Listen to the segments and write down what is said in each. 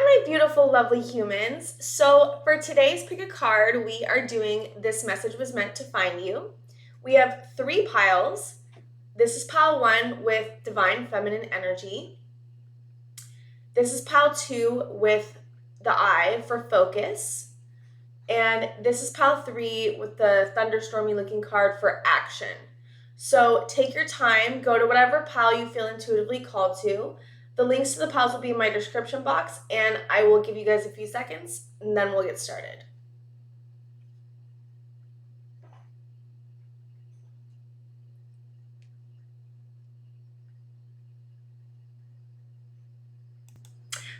my beautiful, lovely humans. So for today's Pick a Card, we are doing This Message Was Meant to Find You. We have 3 piles. This is pile 1 with Divine Feminine Energy. This is pile 2 with the Eye for Focus. And this is pile 3 with the thunderstormy looking card for Action. So take your time, go to whatever pile you feel intuitively called to. The links to the piles will be in my description box, and I will give you guys a few seconds, and then we'll get started.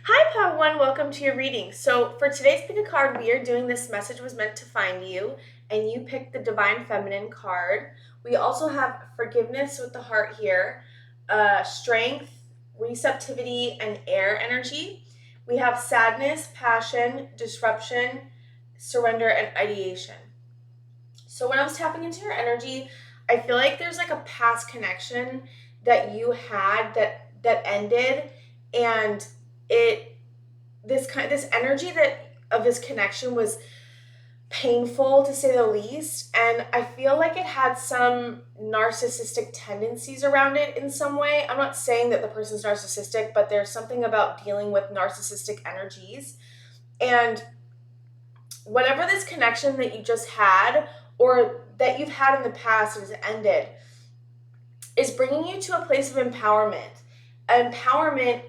Hi, pile 1, welcome to your reading. So for today's Pick a Card, we are doing This Message Was Meant to Find You, and you picked the Divine Feminine card. We also have Forgiveness with the heart here, Strength, Receptivity, and Air energy. We have Sadness, Passion, Disruption, Surrender, and Ideation. So when I was tapping into your energy, I feel like there's like a past connection that you had that ended, and this energy that of this connection was painful, to say the least, and I feel like it had some narcissistic tendencies around it in some way. I'm not saying that the person's narcissistic, but there's something about dealing with narcissistic energies, and whatever this connection that you just had or that you've had in the past has ended is bringing you to a place of empowerment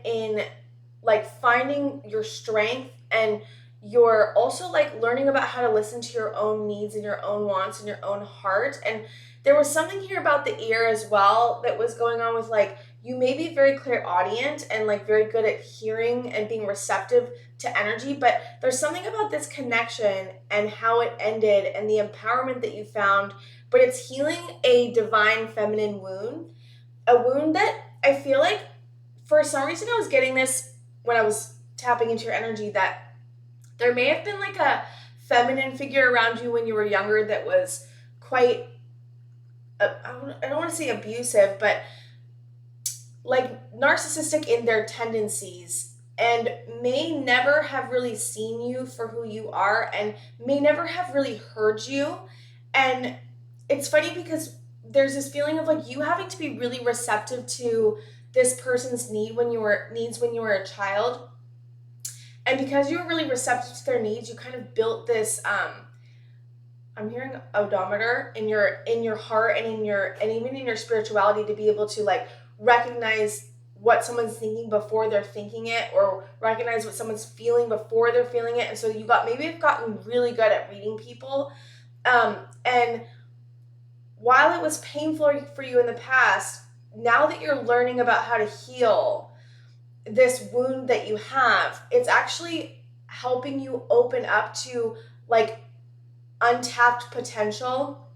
in like finding your strength, and you're also like learning about how to listen to your own needs and your own wants and your own heart. And there was something here about the ear as well that was going on with like you may be very clairaudient and like very good at hearing and being receptive to energy, but there's something about this connection and how it ended and the empowerment that you found, but it's healing a divine feminine wound, a wound that I feel like for some reason I was getting this when I was tapping into your energy, that there may have been like a feminine figure around you when you were younger that was quite, I don't want to say abusive, but like narcissistic in their tendencies, and may never have really seen you for who you are and may never have really heard you. And it's funny because there's this feeling of like you having to be really receptive to this person's needs when you were a child, and because you were really receptive to their needs, you kind of built this I'm hearing odometer in your heart and even in your spirituality to be able to like recognize what someone's thinking before they're thinking it, or recognize what someone's feeling before they're feeling it. And so maybe have gotten really good at reading people, and while it was painful for you in the past, now that you're learning about how to heal this wound that you have, it's actually helping you open up to like untapped potential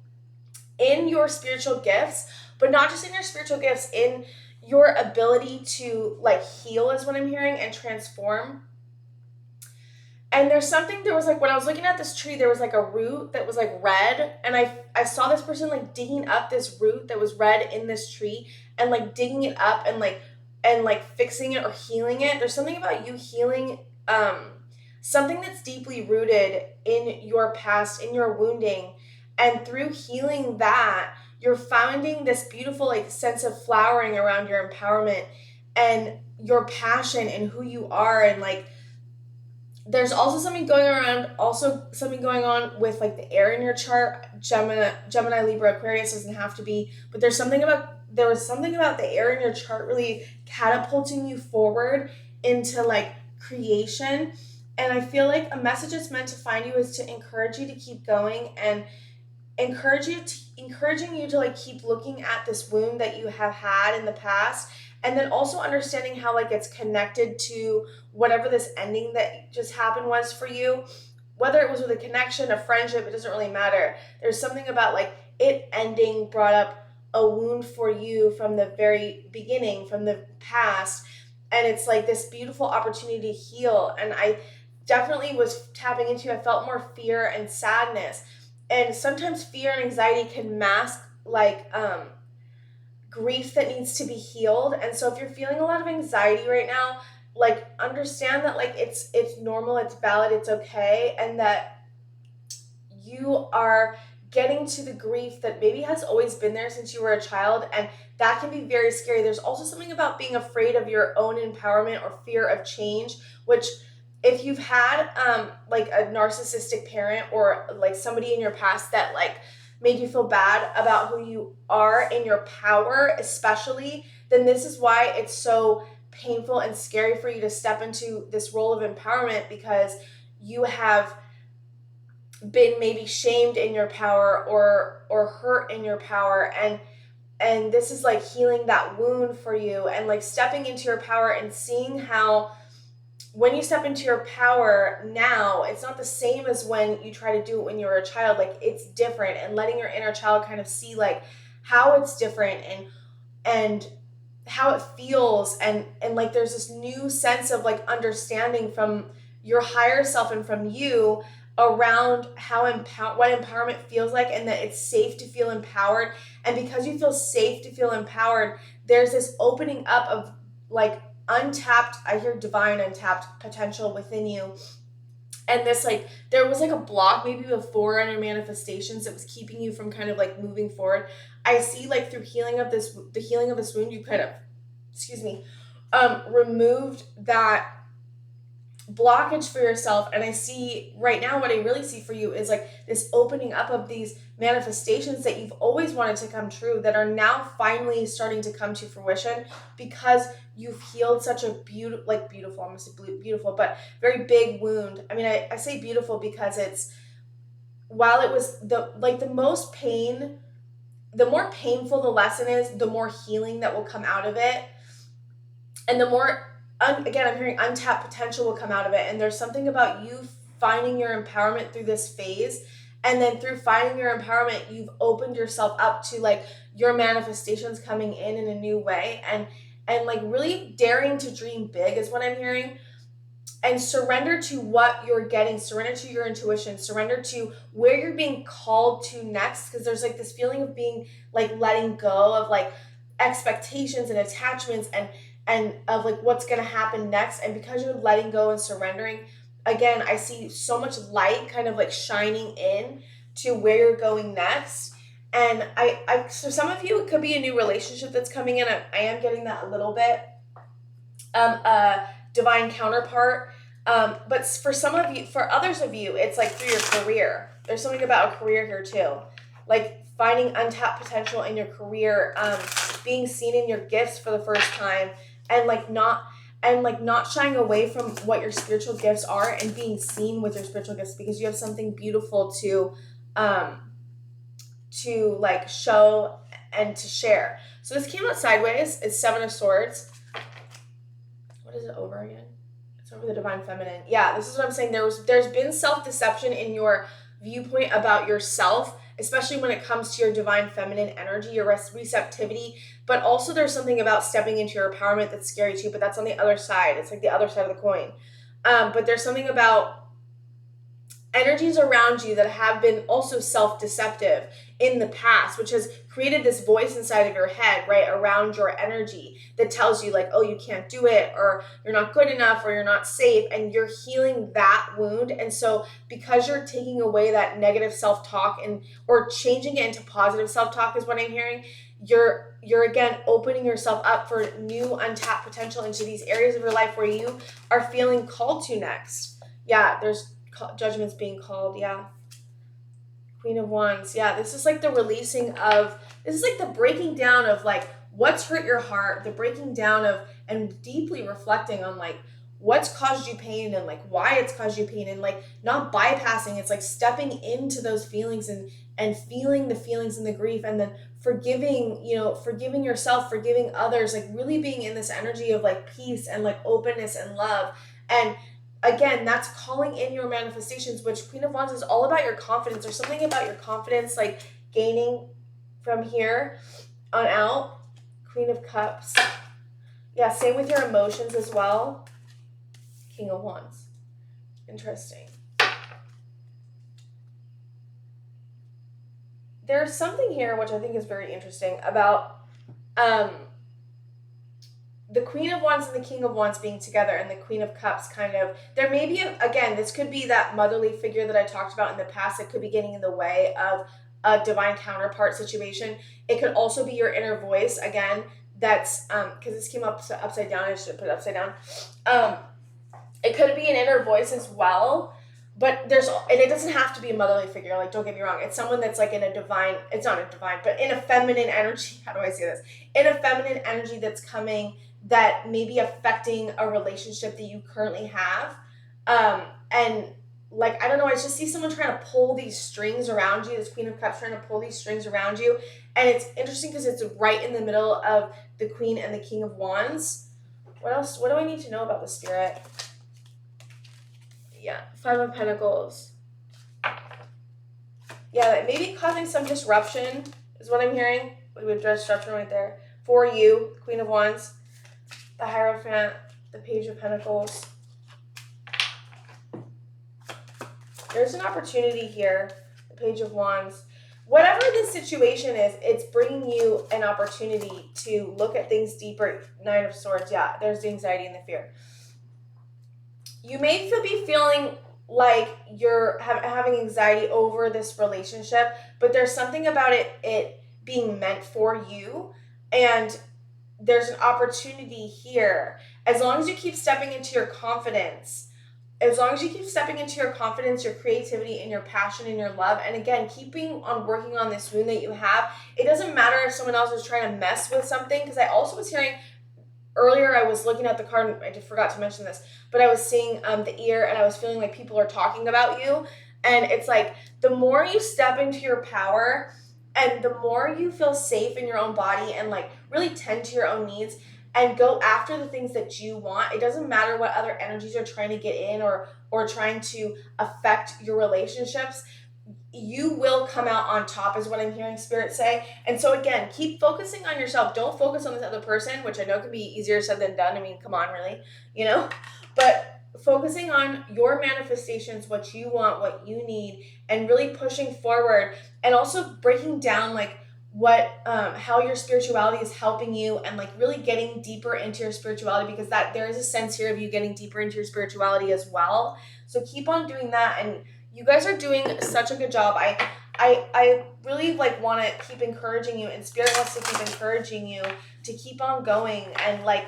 in your spiritual gifts, but not just in your spiritual gifts, in your ability to like heal is what I'm hearing, and transform. And there was like when I was looking at this tree, there was like a root that was like red, and I saw this person like digging up this root that was red in this tree and like digging it up and like fixing it or healing it. There's something about you healing something that's deeply rooted in your past, in your wounding, and through healing that, you're finding this beautiful like sense of flowering around your empowerment and your passion and who you are. And like there's also something going on with like the air in your chart. Gemini, Libra, Aquarius doesn't have to be, but there was something about the air in your chart really catapulting you forward into like creation. And I feel like a message that's meant to find you is to encourage you to keep going, and encouraging you to like keep looking at this wound that you have had in the past, and then also understanding how like it's connected to whatever this ending that just happened was for you, whether it was with a connection, a friendship, it doesn't really matter. There's something about like it ending brought up a wound for you from the very beginning, from the past, and it's like this beautiful opportunity to heal. And I definitely was tapping into, I felt more fear and sadness, and sometimes fear and anxiety can mask like grief that needs to be healed. And so if you're feeling a lot of anxiety right now, like understand that like it's normal, it's valid, it's okay, and that you are getting to the grief that maybe has always been there since you were a child, and that can be very scary. There's also something about being afraid of your own empowerment or fear of change, which if you've had like a narcissistic parent or like somebody in your past that like made you feel bad about who you are in your power especially, then this is why it's so painful and scary for you to step into this role of empowerment, because you have been maybe shamed in your power or hurt in your power, and this is like healing that wound for you and like stepping into your power and seeing how when you step into your power now, it's not the same as when you try to do it when you were a child. Like it's different, and letting your inner child kind of see like how it's different and how it feels, and like there's this new sense of like understanding from your higher self and from you around how what empowerment feels like, and that it's safe to feel empowered. And because you feel safe to feel empowered, there's this opening up of like untapped, I hear divine untapped potential within you. And this like there was like a block maybe before on your manifestations that was keeping you from kind of like moving forward. I see like through the healing of this wound, you kind of, excuse me, removed that blockage for yourself. And I see right now, what I really see for you is like this opening up of these manifestations that you've always wanted to come true, that are now finally starting to come to fruition because you've healed such a beautiful, I'm gonna say beautiful, but very big wound. I mean, I say beautiful because it's, while it was the most pain, the more painful the lesson is, the more healing that will come out of it, and the more again, I'm hearing untapped potential will come out of it. And there's something about you finding your empowerment through this phase, and then through finding your empowerment, you've opened yourself up to like your manifestations coming in a new way, and like really daring to dream big is what I'm hearing. And surrender to what you're getting, surrender to your intuition, surrender to where you're being called to next, because there's like this feeling of being like letting go of like expectations and attachments and of like what's going to happen next. And because you're letting go and surrendering, again, I see so much light kind of like shining in to where you're going next. And I so some of you, it could be a new relationship that's coming in. I am getting that a little bit. Divine counterpart. But for some of you, for others of you, it's like through your career. There's something about a career here too. Like finding untapped potential in your career, being seen in your gifts for the first time, and like not shying away from what your spiritual gifts are, and being seen with your spiritual gifts, because you have something beautiful to like show and to share. So this came out sideways. It's Seven of Swords. What is it over again? It's over the divine feminine. Yeah, this is what I'm saying. There's been self-deception in your viewpoint about yourself, especially when it comes to your divine feminine energy, your receptivity. But also there's something about stepping into your empowerment that's scary too, but that's on the other side. It's like the other side of the coin. But there's something about energies around you that have been also self-deceptive in the past, which has created this voice inside of your head, right, around your energy that tells you like, oh, you can't do it, or you're not good enough, or you're not safe, and you're healing that wound. And so because you're taking away that negative self-talk or changing it into positive self-talk is what I'm hearing, you're again opening yourself up for new untapped potential into these areas of your life where you are feeling called to next. Yeah, there's judgments being called. Yeah, Queen of Wands. Yeah, this is like the releasing of, this is like the breaking down of like what's hurt your heart, the breaking down of, and deeply reflecting on like what's caused you pain and like why it's caused you pain, and like not bypassing. It's like stepping into those feelings and feeling the feelings and the grief, and then forgiving yourself, forgiving others, like really being in this energy of like peace and like openness and love. And again, that's calling in your manifestations, which Queen of Wands is all about your confidence. There's something about your confidence like gaining from here on out. Queen of Cups. Yeah, same with your emotions as well. King of Wands. Interesting. There's something here which I think is very interesting about the Queen of Wands and the King of Wands being together, and the Queen of Cups kind of, there may be, again, this could be that motherly figure that I talked about in the past that could be getting in the way of a divine counterpart situation. It could also be your inner voice, again, that's, because this came up upside down, I should put it upside down. It could be an inner voice as well, but and it doesn't have to be a motherly figure, like, don't get me wrong, it's someone that's like in a divine, it's not a divine, but in a feminine energy, how do I say this? In a feminine energy that's coming, that may be affecting a relationship that you currently have. And like, I don't know, I just see someone trying to pull these strings around you, this Queen of Cups trying to pull these strings around you. And it's interesting because it's right in the middle of the Queen and the King of Wands. What else? What do I need to know about the Spirit? Yeah, Five of Pentacles. Yeah, that may be causing some disruption, is what I'm hearing. We would disruption right there. For you, Queen of Wands, the Hierophant, the Page of Pentacles. There's an opportunity here, the Page of Wands. Whatever the situation is, it's bringing you an opportunity to look at things deeper. Nine of Swords, yeah, there's the anxiety and the fear. You may be feeling like you're having anxiety over this relationship, but there's something about it being meant for you, and there's an opportunity here. As long as you keep stepping into your confidence, your creativity, and your passion and your love, and again, keeping on working on this wound that you have, it doesn't matter if someone else is trying to mess with something, because I also was hearing earlier, I was looking at the card, and I just forgot to mention this, but I was seeing the ear, and I was feeling like people are talking about you, and it's like, the more you step into your power, and the more you feel safe in your own body, and like really tend to your own needs, and go after the things that you want, it doesn't matter what other energies are trying to get in or trying to affect your relationships, you will come out on top, is what I'm hearing Spirit say. And so again, keep focusing on yourself. Don't focus on this other person, which I know can be easier said than done. I mean, come on, really, but focusing on your manifestations, what you want, what you need, and really pushing forward, and also breaking down like how your spirituality is helping you, and like really getting deeper into your spirituality, because that there is a sense here of you getting deeper into your spirituality as well. So keep on doing that, and you guys are doing such a good job. I really like want to keep encouraging you, and Spirit wants to keep encouraging you to keep on going, and like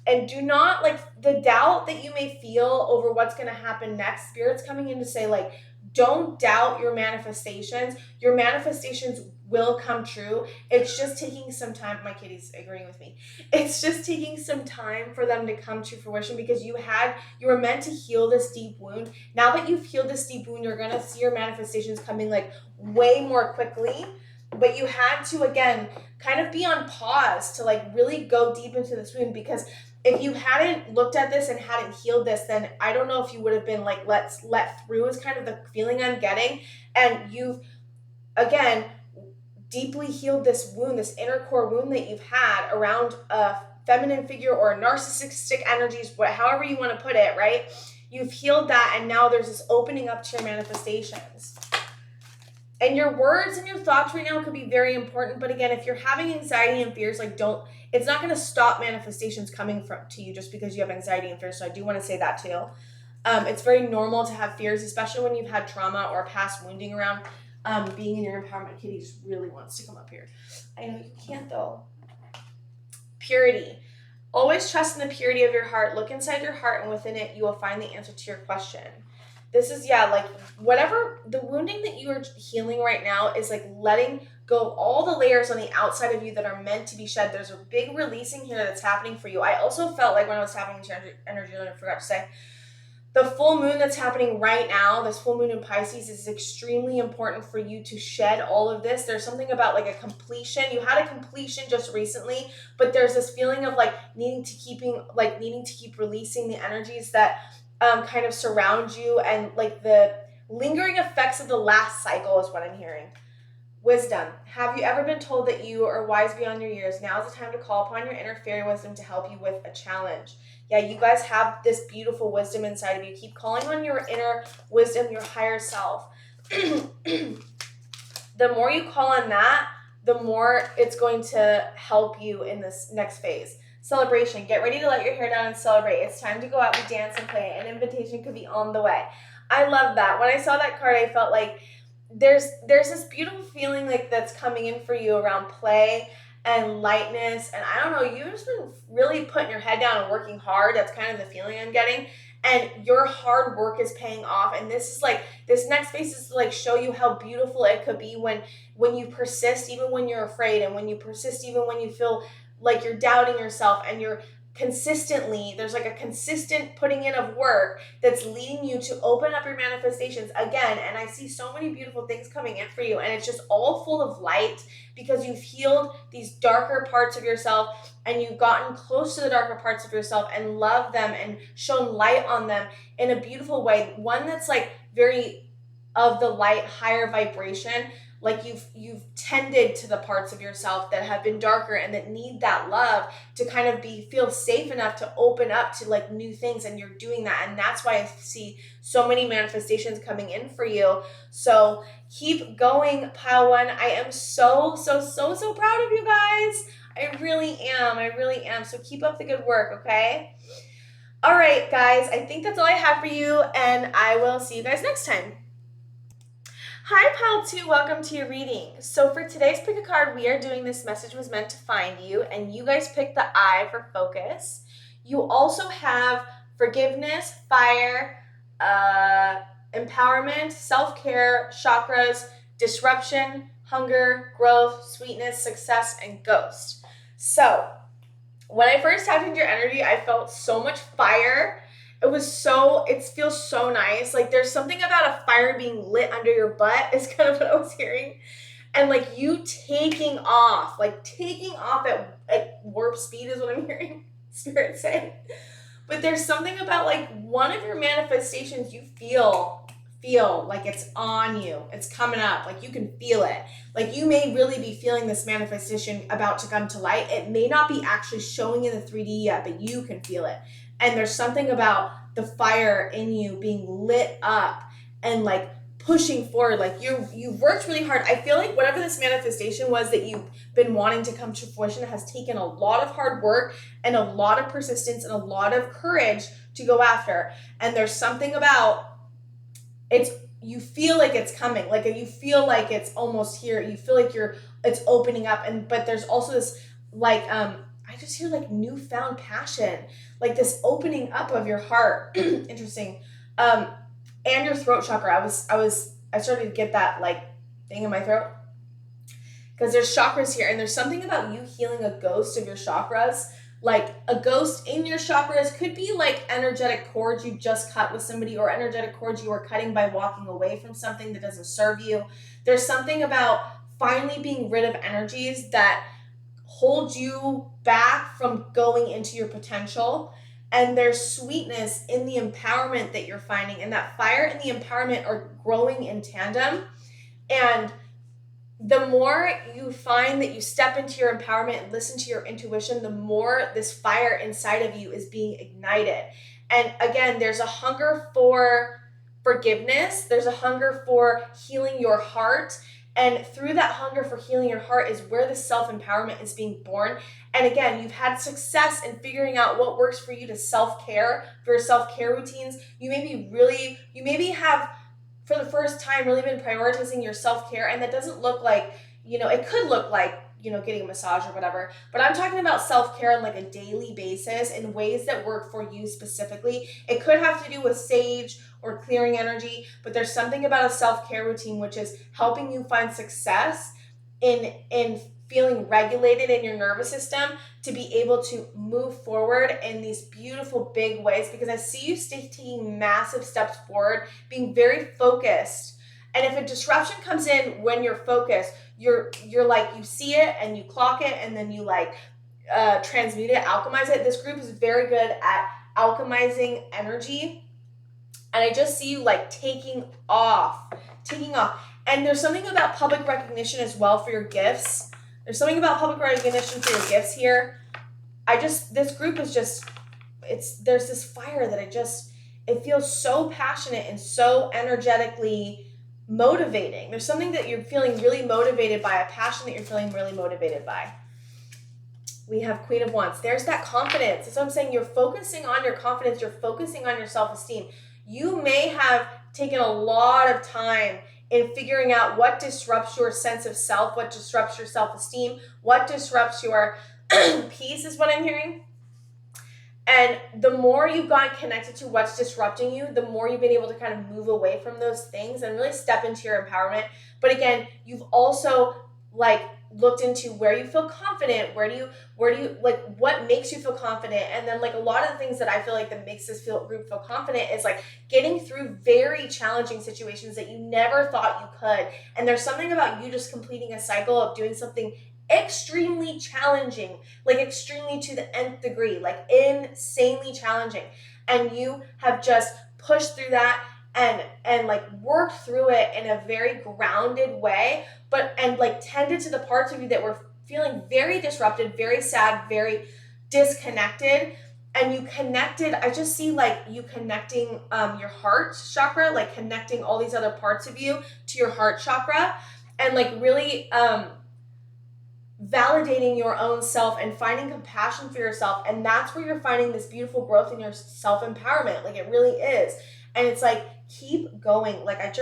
and do not, like, the doubt that you may feel over what's going to happen next. Spirit's coming in to say, like, don't doubt your manifestations. Your manifestations will come true. It's just taking some time. My kitty's agreeing with me. It's just taking some time for them to come to fruition, because you were meant to heal this deep wound. Now that you've healed this deep wound, you're going to see your manifestations coming like way more quickly. But you had to, again, kind of be on pause to like really go deep into this wound, because if you hadn't looked at this and hadn't healed this, then I don't know if you would have been like, let's let through, is kind of the feeling I'm getting. And you've, again, deeply healed this wound, this inner core wound that you've had around a feminine figure or narcissistic energies, however you want to put it, right? You've healed that, and now there's this opening up to your manifestations. And your words and your thoughts right now could be very important. But again, if you're having anxiety and fears, like, it's not going to stop manifestations coming to you just because you have anxiety and fears. So I do want to say that too. It's very normal to have fears, especially when you've had trauma or past wounding around being in your empowerment. Kitty just really wants to come up here. I know you can't though. Purity. Always trust in the purity of your heart. Look inside your heart, and within it, you will find the answer to your question. This is, like, whatever the wounding that you are healing right now is like letting go of all the layers on the outside of you that are meant to be shed. There's a big releasing here that's happening for you. I also felt like when I was tapping into energy, I forgot to say, the full moon that's happening right now, this full moon in Pisces, is extremely important for you to shed all of this. There's something about like a completion. You had a completion just recently, but there's this feeling of like needing to keep releasing the energies that kind of surround you, and like the lingering effects of the last cycle is what I'm hearing. Wisdom. Have you ever been told that you are wise beyond your years? Now is the time to call upon your inner fairy wisdom to help you with a challenge. Yeah, you guys have this beautiful wisdom inside of you. Keep calling on your inner wisdom, your higher self. The more you call on that, the more it's going to help you in this next phase. celebration. Get ready to let your hair down and celebrate. It's time to go out and dance and play. An invitation could be on the way. I love that. When I saw that card, I felt like there's this beautiful feeling like that's coming in for you around play and lightness. And I don't know, you've just been really putting your head down and working hard. That's kind of the feeling I'm getting. And your hard work is paying off. And this is like, this next phase is to like show you how beautiful it could be when you persist, even when you're afraid, and when you persist, even when you feel like you're doubting yourself, and you're consistently, there's like a consistent putting in of work that's leading you to open up your manifestations again. And I see so many beautiful things coming in for you, and it's just all full of light because you've healed these darker parts of yourself, and you've gotten close to the darker parts of yourself and loved them and shown light on them in a beautiful way, one that's like very of the light, higher vibration. Like you've tended to the parts of yourself that have been darker and that need that love to kind of feel safe enough to open up to like new things, and you're doing that. And that's why I see so many manifestations coming in for you. So keep going, pile one. I am so proud of you guys. I really am. So keep up the good work, okay? All right, guys, I think that's all I have for you, and I will see you guys next time. Hi, Pile 2, welcome to your reading. So for today's pick a card, we are doing This Message Was Meant to Find You, and you guys picked the I for focus. You also have forgiveness, fire, empowerment, self-care, chakras, disruption, hunger, growth, sweetness, success, and ghost. So when I first tapped into your energy, I felt so much fire. It feels so nice. Like there's something about a fire being lit under your butt is kind of what I was hearing. And like you taking off at warp speed is what I'm hearing Spirit say. But there's something about like one of your manifestations you feel like it's on you. It's coming up. Like you can feel it. Like you may really be feeling this manifestation about to come to light. It may not be actually showing in the 3D yet, but you can feel it. And there's something about the fire in you being lit up and like pushing forward. Like you've worked really hard. I feel like whatever this manifestation was that you've been wanting to come to fruition has taken a lot of hard work and a lot of persistence and a lot of courage to go after. And there's something about you feel like it's coming. Like you feel like it's almost here. You feel like it's opening up. But there's also this like, I just hear like newfound passion, like this opening up of your heart. Interesting. And your throat chakra. I started to get that like thing in my throat because there's chakras here, and there's something about you healing a ghost of your chakras. Like a ghost in your chakras could be like energetic cords you just cut with somebody, or energetic cords you are cutting by walking away from something that doesn't serve you. There's something about finally being rid of energies that hold you back from going into your potential. And there's sweetness in the empowerment that you're finding, and that fire and the empowerment are growing in tandem. And the more you find that you step into your empowerment and listen to your intuition, the more this fire inside of you is being ignited. And again, there's a hunger for forgiveness. There's a hunger for healing your heart. And through that hunger for healing your heart is where the self-empowerment is being born. And again, you've had success in figuring out what works for you to self-care, for your self-care routines. You maybe have, for the first time, really been prioritizing your self-care. And that doesn't look like, it could look like, getting a massage or whatever. But I'm talking about self-care on like a daily basis in ways that work for you specifically. It could have to do with sage or clearing energy, but there's something about a self-care routine which is helping you find success in feeling regulated in your nervous system to be able to move forward in these beautiful big ways, because I see you taking massive steps forward, being very focused. And if a disruption comes in when you're focused, you're like, you see it and you clock it, and then you like transmute it, alchemize it. This group is very good at alchemizing energy. And I just see you like taking off. And there's something about public recognition as well for your gifts. There's something about public recognition for your gifts here. This group is just, there's this fire that it feels so passionate and so energetically motivating. There's something that you're feeling really motivated by, a passion that you're feeling really motivated by. We have Queen of Wands. There's that confidence. That's what I'm saying. You're focusing on your confidence. You're focusing on your self-esteem. You may have taken a lot of time in figuring out what disrupts your sense of self, what disrupts your self-esteem, what disrupts your peace is what I'm hearing. And the more you've gotten connected to what's disrupting you, the more you've been able to kind of move away from those things and really step into your empowerment. But again, you've also like looked into where you feel confident, where do you like what makes you feel confident. And then like a lot of the things that I feel like that makes this group feel confident is like getting through very challenging situations that you never thought you could. And there's something about you just completing a cycle of doing something extremely challenging, like extremely to the nth degree, like insanely challenging, and you have just pushed through that and like worked through it in a very grounded way, and like tended to the parts of you that were feeling very disrupted, very sad, very disconnected. And you connected, I just see like you connecting your heart chakra, like connecting all these other parts of you to your heart chakra, and like really validating your own self and finding compassion for yourself. And that's where you're finding this beautiful growth in your self-empowerment. Like it really is. And it's like, keep going. Like I'm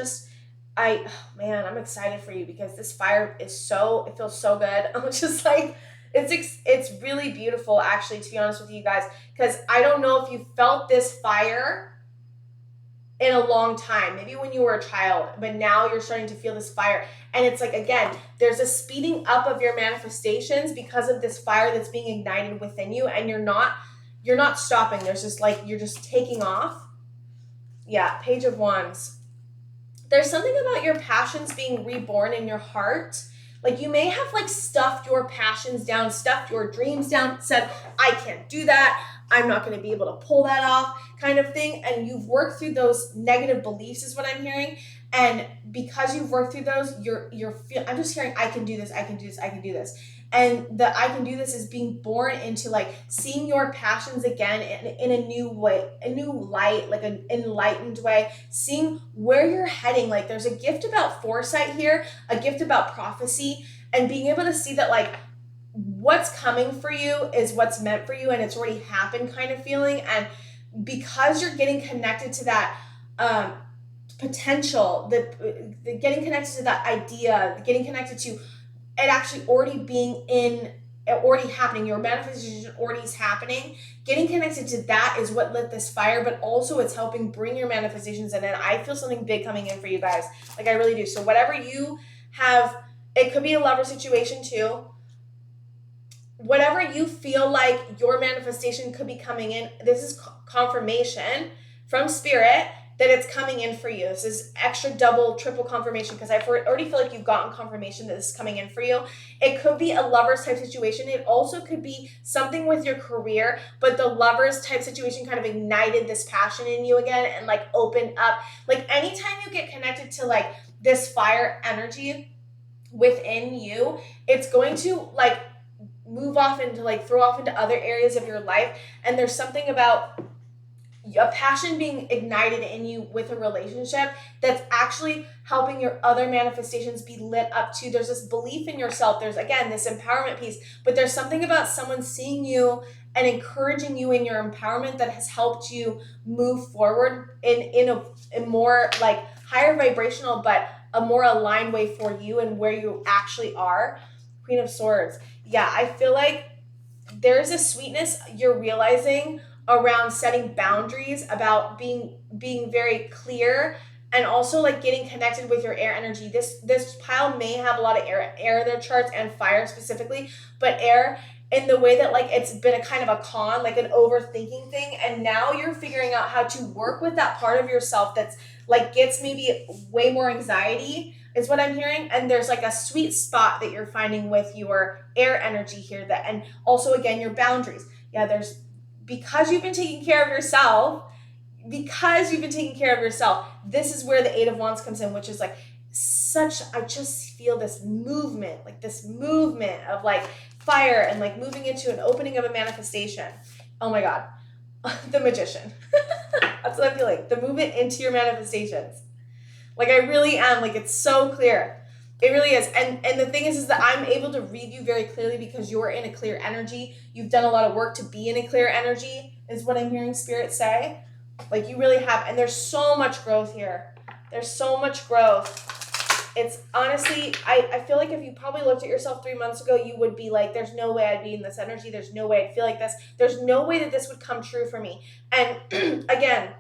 excited for you because this fire is it feels so good. I'm just like, it's really beautiful actually, to be honest with you guys, because I don't know if you felt this fire in a long time, maybe when you were a child, but now you're starting to feel this fire. And it's like, again, there's a speeding up of your manifestations because of this fire that's being ignited within you, and you're not stopping. There's just like, you're just taking off. Yeah, Page of Wands. There's something about your passions being reborn in your heart. Like you may have like stuffed your passions down, stuffed your dreams down, said, I can't do that, I'm not going to be able to pull that off, kind of thing. And you've worked through those negative beliefs is what I'm hearing. And because you've worked through those, I'm just hearing, I can do this, I can do this, I can do this. And the I can do this is being born into like seeing your passions again in a new way, a new light, like an enlightened way, seeing where you're heading. Like there's a gift about foresight here, a gift about prophecy, and being able to see that like what's coming for you is what's meant for you, and it's already happened kind of feeling. And because you're getting connected to that potential, the getting connected to that idea, getting connected to it actually already happening, your manifestation already is happening, getting connected to that is what lit this fire. But also it's helping bring your manifestations in. And I feel something big coming in for you guys, like I really do. So whatever you have, it could be a lover situation too, whatever you feel like your manifestation could be coming in, this is confirmation from spirit that it's coming in for you. This is extra double, triple confirmation, because I already feel like you've gotten confirmation that this is coming in for you. It could be a lovers type situation. It also could be something with your career, but the lovers type situation kind of ignited this passion in you again and like opened up. Like anytime you get connected to like this fire energy within you, it's going to like move off into like throw off into other areas of your life. And there's something about a passion being ignited in you with a relationship that's actually helping your other manifestations be lit up too. There's this belief in yourself. There's, again, this empowerment piece, but there's something about someone seeing you and encouraging you in your empowerment that has helped you move forward in a more like higher vibrational, but a more aligned way for you and where you actually are. Queen of Swords. Yeah, I feel like there's a sweetness you're realizing around setting boundaries, about being very clear, and also like getting connected with your air energy. This pile may have a lot of air in their charts, and fire specifically, but air in the way that like it's been a kind of a con, like an overthinking thing, and now you're figuring out how to work with that part of yourself that's like gets maybe way more anxiety is what I'm hearing. And there's like a sweet spot that you're finding with your air energy here, that, and also again your boundaries. Yeah, there's, because you've been taking care of yourself, this is where the Eight of Wands comes in, which is like I just feel this movement of like fire and like moving into an opening of a manifestation. Oh my God. The Magician. That's what I feel like. The movement into your manifestations. Like I really am, like it's so clear. It really is. And the thing is that I'm able to read you very clearly because you're in a clear energy. You've done a lot of work to be in a clear energy, is what I'm hearing Spirit say. Like you really have. And there's so much growth here. There's so much growth. It's honestly, I feel like if you probably looked at yourself 3 months ago, you would be like, there's no way I'd be in this energy. There's no way I'd feel like this. There's no way that this would come true for me. And again,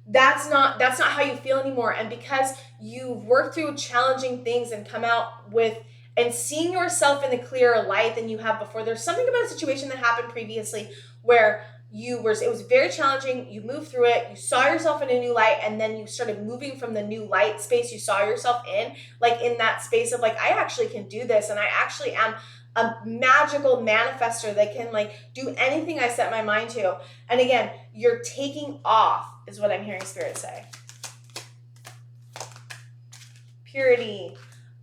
that's not how you feel anymore. And because you've worked through challenging things and come out with and seeing yourself in a clearer light than you have before, there's something about a situation that happened previously where it was very challenging. You moved through it, you saw yourself in a new light, and then you started moving from the new light space you saw yourself in, like in that space of like, I actually can do this, and I actually am a magical manifester that can like do anything I set my mind to. And again, you're taking off is what I'm hearing Spirit say. Purity.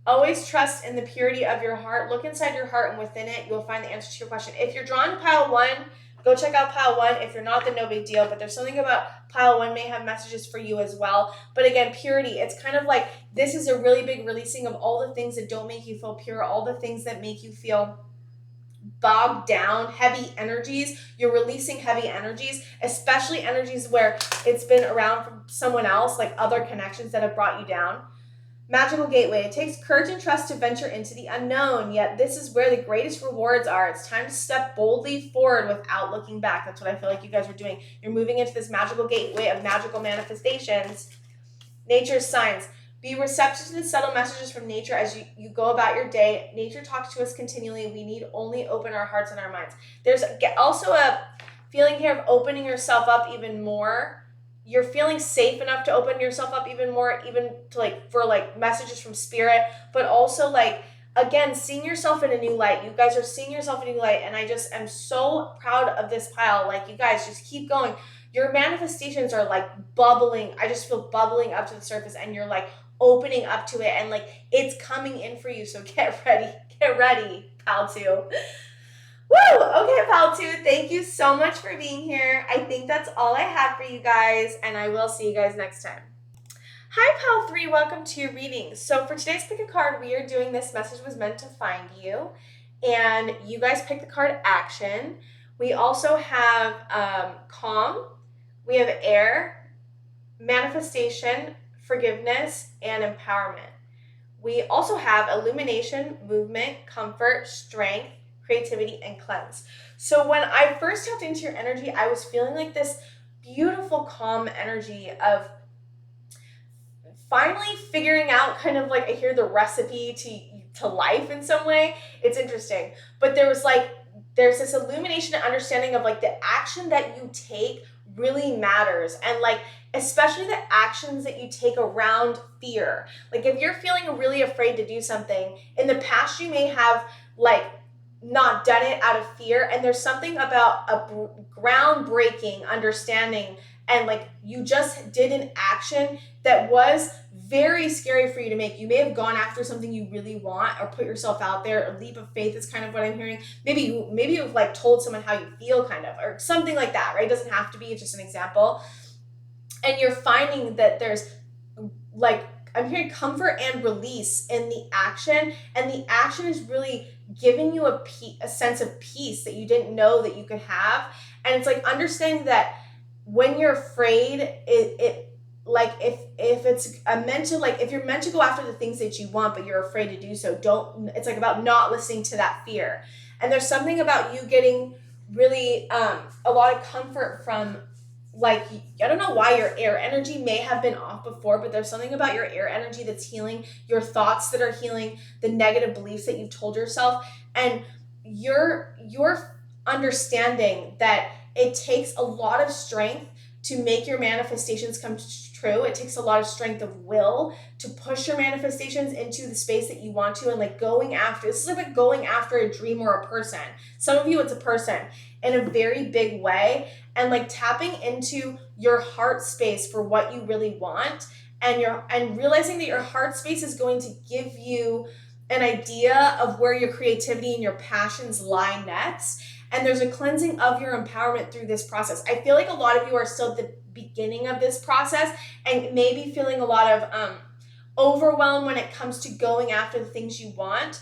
Always trust in the purity of your heart. Look inside your heart, and within it, you'll find the answer to your question. If you're drawn to pile 1, go check out pile 1. If you're not, then no big deal. But there's something about pile 1 may have messages for you as well. But again, purity, it's kind of like this is a really big releasing of all the things that don't make you feel pure, all the things that make you feel bogged down, heavy energies. You're releasing heavy energies, especially energies where it's been around from someone else, like other connections that have brought you down. Magical gateway. It takes courage and trust to venture into the unknown, yet this is where the greatest rewards are. It's time to step boldly forward without looking back. That's what I feel like you guys are doing. You're moving into this magical gateway of magical manifestations. Nature's signs. Be receptive to the subtle messages from nature as you go about your day. Nature talks to us continually. We need only open our hearts and our minds. There's also a feeling here of opening yourself up even more. You're feeling safe enough to open yourself up even more, even to like for like messages from Spirit, but also like again, seeing yourself in a new light. You guys are seeing yourself in a new light, and I just am so proud of this pile. Like you guys just keep going. Your manifestations are like bubbling. I just feel bubbling up to the surface, and you're like opening up to it, and like it's coming in for you. So get ready, pal 2. Woo! Okay, pal 2, thank you so much for being here. I think that's all I have for you guys, and I will see you guys next time. Hi, pal 3, welcome to your reading. So for today's pick a card, we are doing This Message Was Meant to Find You, and you guys pick the card Action. We also have Calm, we have Air, Manifestation, Forgiveness, and Empowerment. We also have Illumination, Movement, Comfort, Strength, Creativity, and Cleanse. So when I first tapped into your energy, I was feeling like this beautiful, calm energy of finally figuring out kind of like I hear the recipe to life in some way. It's interesting. But there's this illumination and understanding of like the action that you take really matters, and like especially the actions that you take around fear. Like if you're feeling really afraid to do something, in the past you may have like not done it out of fear, and there's something about a groundbreaking understanding, and like you just did an action that was very scary for you to make. You may have gone after something you really want or put yourself out there. A leap of faith is kind of what I'm hearing. Maybe you've like told someone how you feel kind of, or something like that, right? It doesn't have to be, it's just an example. And you're finding that there's like, I'm hearing comfort and release in the action, and the action is really giving you a sense of peace that you didn't know that you could have. And it's like understanding that when you're afraid, it like if it's meant to, like if you're meant to go after the things that you want but you're afraid to do so, it's like about not listening to that fear. And there's something about you getting really a lot of comfort from, like, I don't know why your air energy may have been off before, but there's something about your air energy that's healing, your thoughts that are healing, the negative beliefs that you've told yourself, and you're understanding that it takes a lot of strength to make your manifestations come true. It takes a lot of strength of will to push your manifestations into the space that you want to, and like going after, this is like going after a dream or a person. Some of you, it's a person in a very big way, and like tapping into your heart space for what you really want, and realizing that your heart space is going to give you an idea of where your creativity and your passions lie next. And there's a cleansing of your empowerment through this process. I feel like a lot of you are still at the beginning of this process and maybe feeling a lot of overwhelmed when it comes to going after the things you want.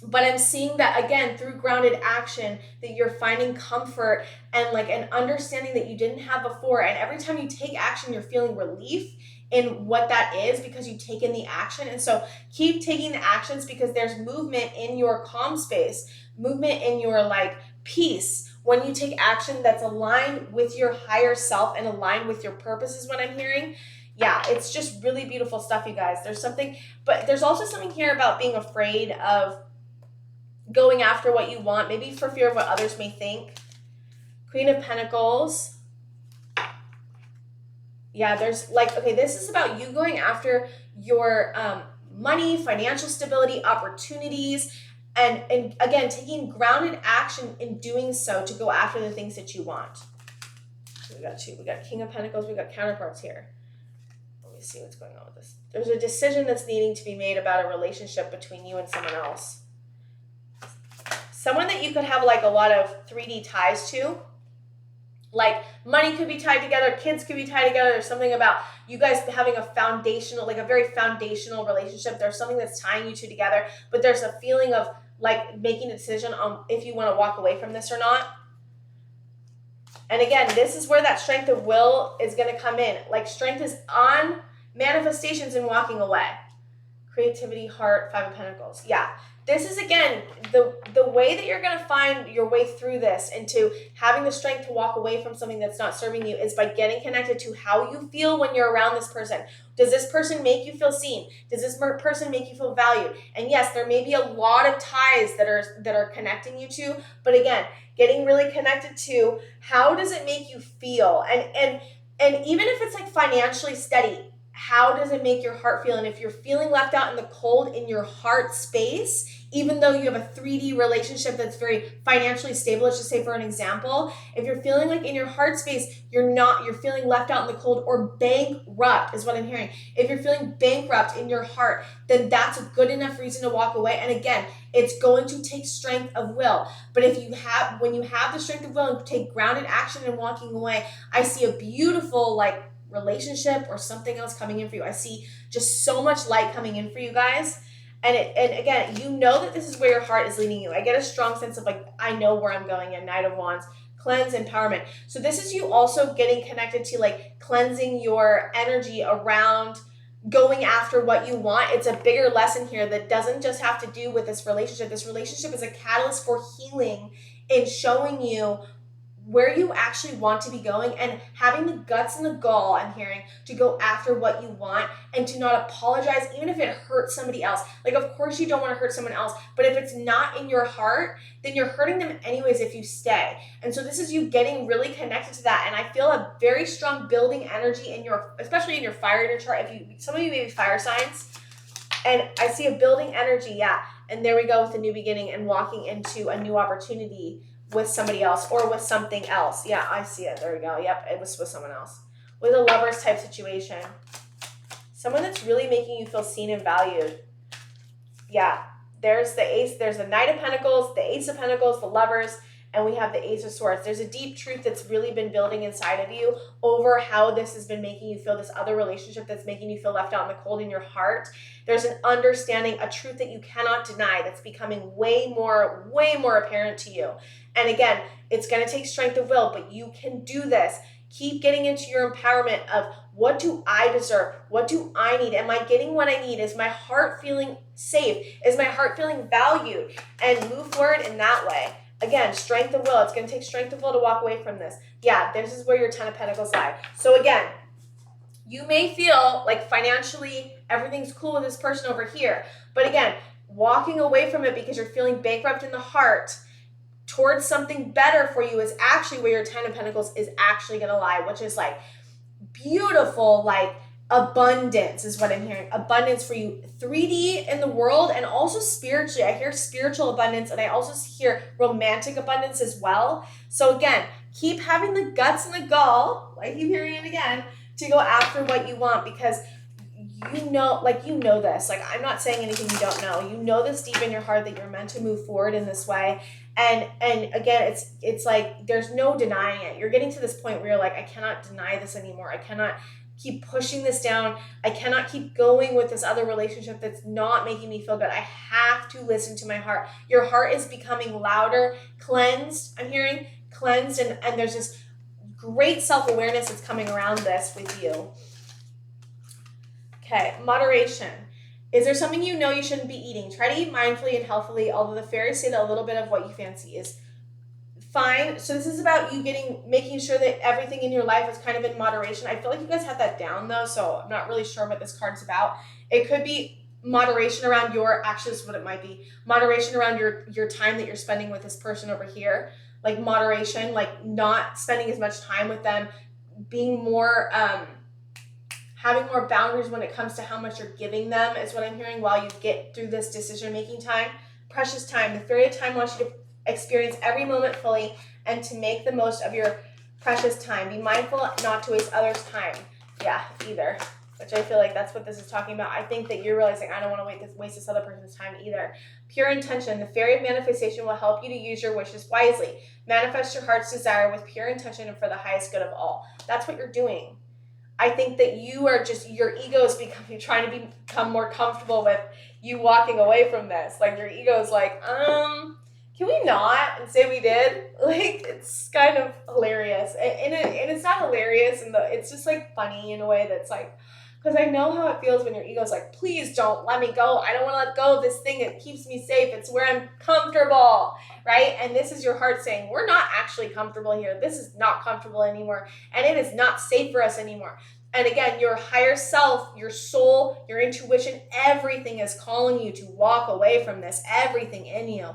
But I'm seeing that, again, through grounded action, that you're finding comfort and like an understanding that you didn't have before. And every time you take action, you're feeling relief in what that is because you've taken the action. And so keep taking the actions, because there's movement in your calm space, movement in your like peace when you take action that's aligned with your higher self and aligned with your purpose, is what I'm hearing. Yeah, it's just really beautiful stuff, you guys. There's something, but there's also something here about being afraid of going after what you want, maybe for fear of what others may think. Queen of Pentacles. Yeah, there's like, okay, this is about you going after your money, financial stability, opportunities, and again, taking grounded action in doing so to go after the things that you want. We got King of Pentacles, we got counterparts here. Let me see what's going on with this. There's a decision that's needing to be made about a relationship between you and someone else. Someone that you could have like a lot of 3D ties to. Like money could be tied together, kids could be tied together. There's something about you guys having a foundational, like a very foundational relationship. There's something that's tying you two together, but there's a feeling of like making a decision on if you want to walk away from this or not. And again, this is where that strength of will is going to come in. Like strength is on manifestations and walking away. Creativity, heart, Five of Pentacles. Yeah. This is, again, the way that you're going to find your way through this into having the strength to walk away from something that's not serving you is by getting connected to how you feel when you're around this person. Does this person make you feel seen? Does this person make you feel valued? And yes, there may be a lot of ties that are connecting you to, but again, getting really connected to how does it make you feel? And even if it's like financially steady, how does it make your heart feel? And if you're feeling left out in the cold in your heart space, even though you have a 3D relationship that's very financially stable, let's just say for an example, if you're feeling like in your heart space, you're feeling left out in the cold or bankrupt is what I'm hearing. If you're feeling bankrupt in your heart, then that's a good enough reason to walk away. And again, it's going to take strength of will. But when you have the strength of will and take grounded action and walking away, I see a beautiful like relationship or something else coming in for you. I see just so much light coming in for you guys. And again, you know that this is where your heart is leading you. I get a strong sense of like, I know where I'm going in. Knight of Wands, cleanse, empowerment. So this is you also getting connected to like cleansing your energy around going after what you want. It's a bigger lesson here that doesn't just have to do with this relationship. This relationship is a catalyst for healing in showing you where you actually want to be going and having the guts and the gall, I'm hearing, to go after what you want and to not apologize, even if it hurts somebody else. Like, of course you don't want to hurt someone else, but if it's not in your heart, then you're hurting them anyways if you stay. And so this is you getting really connected to that. And I feel a very strong building energy in your, especially in your fire in your chart. Some of you may be fire signs, and I see a building energy, yeah. And there we go with a new beginning and walking into a new opportunity with somebody else or with something else. Yeah, I see it. There we go. Yep, it was with someone else. With a lovers type situation. Someone that's really making you feel seen and valued. Yeah, there's the ace. There's the Knight of Pentacles, the Ace of Pentacles, the lovers, and we have the Ace of Swords. There's a deep truth that's really been building inside of you over how this has been making you feel, this other relationship that's making you feel left out in the cold in your heart. There's an understanding, a truth that you cannot deny that's becoming way more apparent to you. And again, it's going to take strength of will, but you can do this. Keep getting into your empowerment of what do I deserve? What do I need? Am I getting what I need? Is my heart feeling safe? Is my heart feeling valued? And move forward in that way. Again, strength of will. It's going to take strength of will to walk away from this. Yeah, this is where your Ten of Pentacles lie. So again, you may feel like financially everything's cool with this person over here. But again, walking away from it because you're feeling bankrupt in the heart towards something better for you is actually where your Ten of Pentacles is actually going to lie, which is like beautiful, like abundance is what I'm hearing. Abundance for you, 3D in the world and also spiritually. I hear spiritual abundance and I also hear romantic abundance as well. So again, keep having the guts and the gall, I keep hearing it again, to go after what you want, because you know this. Like, I'm not saying anything you don't know. You know this deep in your heart that you're meant to move forward in this way. And again, it's like there's no denying it. You're getting to this point where you're like, I cannot deny this anymore. I cannot keep pushing this down. I cannot keep going with this other relationship that's not making me feel good. I have to listen to my heart. Your heart is becoming louder, cleansed. I'm hearing cleansed, and there's this great self-awareness that's coming around this with you. Okay, moderation. Is there something you know you shouldn't be eating? Try to eat mindfully and healthily, although the fairies say that a little bit of what you fancy is fine. So this is about you making sure that everything in your life is kind of in moderation. I feel like you guys have that down though, so I'm not really sure what this card's about. It could be moderation around your actions, what it might be. Moderation around your time that you're spending with this person over here. Like moderation, like not spending as much time with them, being more having more boundaries when it comes to how much you're giving them is what I'm hearing while you get through this decision-making time. Precious time. The Fairy of Time wants you to experience every moment fully and to make the most of your precious time. Be mindful not to waste others' time. Yeah, either. Which I feel like that's what this is talking about. I think that you're realizing I don't want to waste this other person's time either. Pure intention. The Fairy of Manifestation will help you to use your wishes wisely. Manifest your heart's desire with pure intention and for the highest good of all. That's what you're doing. I think that you are just, your ego is trying to become more comfortable with you walking away from this. Like your ego is like, can we not? And say we did? Like, it's kind of hilarious. And it's not hilarious, and it's just like funny in a way that's like, because I know how it feels when your ego's like, please don't let me go. I don't want to let go of this thing that keeps me safe. It's where I'm comfortable, right? And this is your heart saying, we're not actually comfortable here. This is not comfortable anymore. And it is not safe for us anymore. And again, your higher self, your soul, your intuition, everything is calling you to walk away from this, everything in you.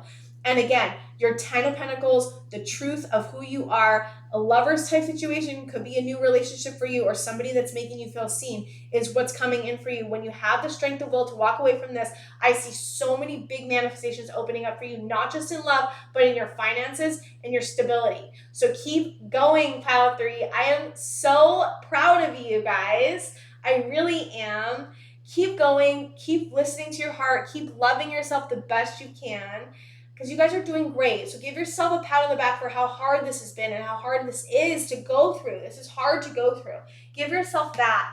And again, your 10 of Pentacles, the truth of who you are, a lover's type situation could be a new relationship for you or somebody that's making you feel seen is what's coming in for you. When you have the strength of will to walk away from this, I see so many big manifestations opening up for you, not just in love, but in your finances and your stability. So keep going, Pile 3. I am so proud of you guys. I really am. Keep going. Keep listening to your heart. Keep loving yourself the best you can, because you guys are doing great. So give yourself a pat on the back for how hard this has been and how hard this is to go through. This is hard to go through. Give yourself that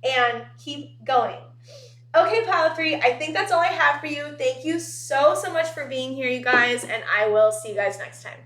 and keep going. Okay, Pile 3, I think that's all I have for you. Thank you so much for being here, you guys, and I will see you guys next time.